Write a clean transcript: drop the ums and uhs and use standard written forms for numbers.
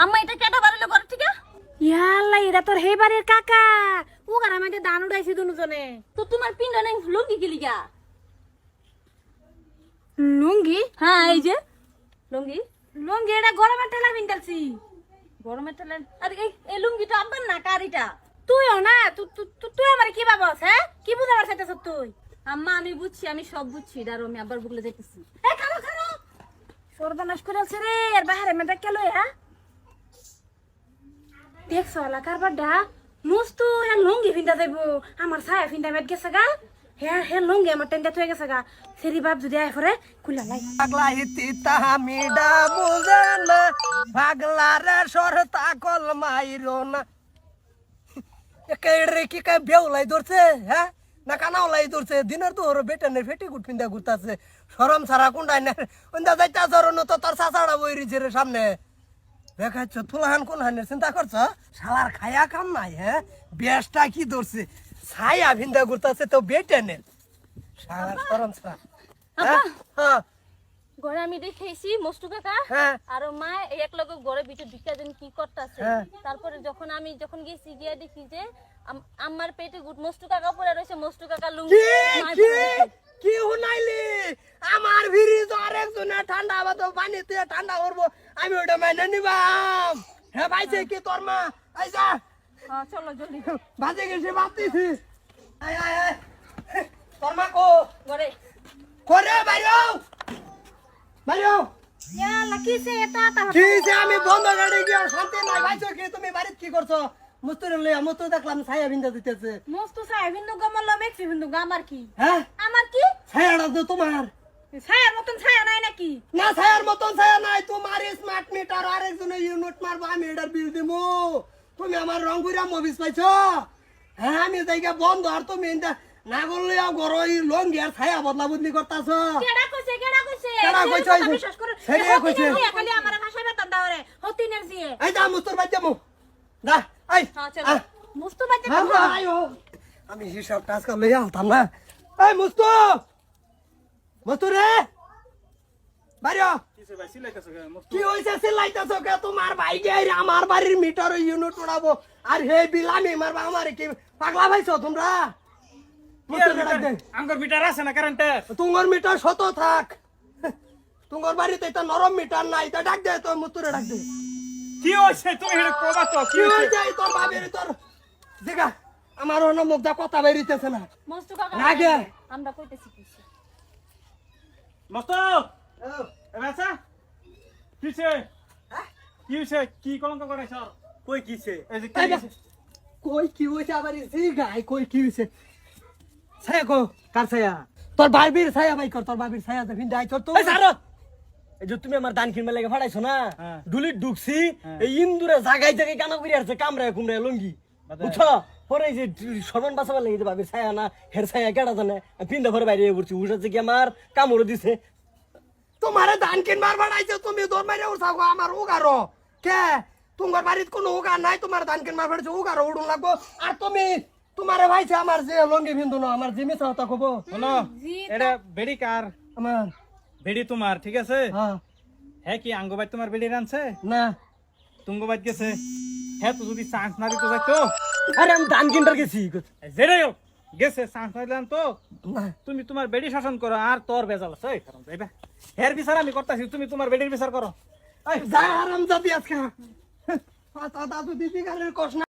আম্মা এটা কেটা বাড়িলো ঘর থেকে? ইয়াল্লা এরা তোর হে বাড়ির কাকা ও গার আমাকে দান উড়াইছি দুজনে। তো তোমার পিন্ড নাই লুঙ্গি কি লিগা? লুঙ্গি? হ্যাঁ এই যে লুঙ্গি। লুঙ্গি এটা গরমের টেলা বিনতালছি। গরমের তেলেন আরে এই লুঙ্গিটা আব্বার না কারিটা? তুইও না তুই আমার কি ভাবস? হ্যাঁ কি বুঝাবার চাইতেছ তুই? আম্মা আমি বুঝছি, আমি সব বুঝছি, দাঁড়ো আমি আবার বুকলে যাইতেছি। এই খালো খালো সর্বনাশ করেছে রে এর বাইরে মেটা কেলো হ্যাঁ দেখছো এলাকার বাড্ডা নুস্তু হ্যাঁ লুঙ্গি ফিন্দা যাইব আমার ছায়া ফিন্দা মেট গেছে গা হ্যাঁ হ্যাঁ লুঙ্গি আমার টেন্ডা থয়ে গেছে গা সেরি বাপ যদি আয় পরে খুলে লাই পাগলা হিতি তাহামিডা বুঝে না পাগলা রে সরতা কল মাইরো না একেরে কি কে বেউলাই ধরছে হ্যাঁ না কানাওলাই ধরছে দিনের তো ওর বেটানে ফেটি গুট পিন্দা ঘুরতাছে শরম ছাড়া কোনটাই না ওন্দা যাইতা জরন তো তোর চাচাড়া বইরিছে রে সামনে দেখাচ্ছ তুলাহান কোনহানের চিন্তা করছ শালার খায়া কাম নাই হ্যাঁ বেশটা কি ধরছে ছায়া ভিন্দা ঘুরতাছে তো বেটানে শালার শরম ছাড়া হ্যাঁ হ্যাঁ ঘরে আমি দেখেছি মস্তু কাকা হ্যাঁ। আর মা এক লগে ঘরে ভিতর ঢুকা দেন কি করতেছে। হ্যাঁ। তারপরে যখন গেছি গিয়া দেখি যে আমার পেটে গুট মস্তু কাকা পড়ে রয়েছে, মস্তু কাকা লুঙ্গি কি মার কি পরে রয়েছে। কি হুনাইলি আমার ফ্রিজ আরেকজনে ঠান্ডা আবার তো পানি তুই ঠান্ডা করবো আমি ওটা মাইনে নিবাম হ্যাঁ ভাইছে কি তোর মা আই যা হ্যাঁ চলো জলদি বাজে গেছে বাতিছি আয় আয় আয় তোর মা কো ঘরে। করে বাইরো বাইরো ইয়াল্লা কিসে এটা তা কি যে আমি বন্ধ গাড়ি গিয়ে শান্তি নাই ভাইছো কি তুমি বাড়িতে কি করছো মুস্তুরে লইয়া মুস্তু দেখলাম ছায়া বিন্দা দিতেছে মস্ত ছায়া বিন্দু গমল মেক্সি বিন্দু আমার কি হ্যাঁ আমার কি ছায়াটা তো তোমার ছায়ার মতন ছায়া নাই নাকি না ছায়ার মতন ছায়া নাই তোমার স্মার্ট মিটার আরেকজনের ইউনিট মারবো আমি এটার বিল দিমু তুমি আমার রংপুরিয়া মুভিস পাইছো হ্যাঁ আমি জায়গা বন্ধ আর তুমি না করলে গরো লঙ্গি আর ছায়া বদলা বদলি করতাছ কেডা কইছে কেডা কইছে? বিশ্বাস করে সেরিয়া কইছে। খালি আমার ভাষা বেতন দাওরে হতিনের জিয়ে এই যা মুস্তর বাদ যাবো দা এই হ্যাঁ চলো। মুস্তু বাইতে হ্যাঁ, হ্যাঁ, আয়ো। আমি হিসাবটা আজকাল লইয়া আলতাম না এই মুস্তু মুস্তু রে বাইরে কি হয়েছে সিলাইতেছ কে তোমার ভাই গে আমার বাড়ির মিটার ইউনিট উড়াবো আর হে বিল আমি মারবা আমার কি পাগলা ভাইছো তোমরা মুস্তুরে ডাক দে। আঙ্গুর মিটার আছে না কারেন্টের? তোমার মিটার শত থাক তোমার বাড়িতে এটা নরম মিটার নাই তা ডাক দে তো মুস্তুরে ডাক দে কি হইছে তুমি এটা কবা তো কি কি হইছে? হয়েছে এই তোর ভাবির তোর দেখা আমার অন্য মুখটা কথা বেরিতেছে না মস্তু কাকা রাগে। আমরা কইতেছি কিছু। মস্ত এবাসা কিছে কি হইছে কি কলঙ্ক করাইছ? কই কিছে এই যে এই কি দেখ, কই কি হয়েছে আবার এই গাই কই কি হয়েছে ছায়া কো কার ছায়া তোর বাবির ছায়া ভাই কর তোর বাবির ছায়া দে ভিন্দাই তোর তো এই সারো এই যে তুমি আমার দান কিনবে লাগে ফাড়াইছো না হ্যাঁ। ডুলিট ঢুকছি হ্যাঁ। এই ইন্দুরে জাগাই জাগাই কানা করি আসছে কামড়ায় কুমড়ায় লঙ্গি বুঝছো পরে এই যে সরমান বাঁচাবার লাগে যে ভাবি ছায়া না হের ছায়া কেডা জানে পিন্দা ভরে বাইরে পড়ছি উঠাচ্ছে কি আমার কামড় দিছে তোমারে ধান কিনবার বাড়াইছে তুমি তোর মাইরে উঠাও আমার উগারো কে তোমার বাড়িতে কোনো উগার নাই তোমার ধান কিনবার বাড়াইছে উগারো উড়ুন লাগবো আর তুমি তোমারে ভাইছে আমার যে লঙ্গি বিন্দু না আমার জিমি চাওতা কব শোনো এটা বেড়ি কার? আমার বেড়ি তোমার ঠিক আছে? হ্যাঁ হ্যাঁ কি আঙ্গবাই তোমার বেড়ি রানছে? না তুঙ্গবাই গেছে। হ্যাঁ তো যদি চান্স না দিতে যাইতো আরে আমি দান কিনবার গেছি যেটাই হোক গেছে চান্স না দিলাম তো না তুমি তোমার বেড়ি শাসন করো আর তোর বেজাল আছে এই কারণ যাইবা হের বিচার আমি করতেছি তুমি তোমার বেড়ির বিচার করো যা আরাম যাবি আজকে দাদু দিদি গালের কষ্ট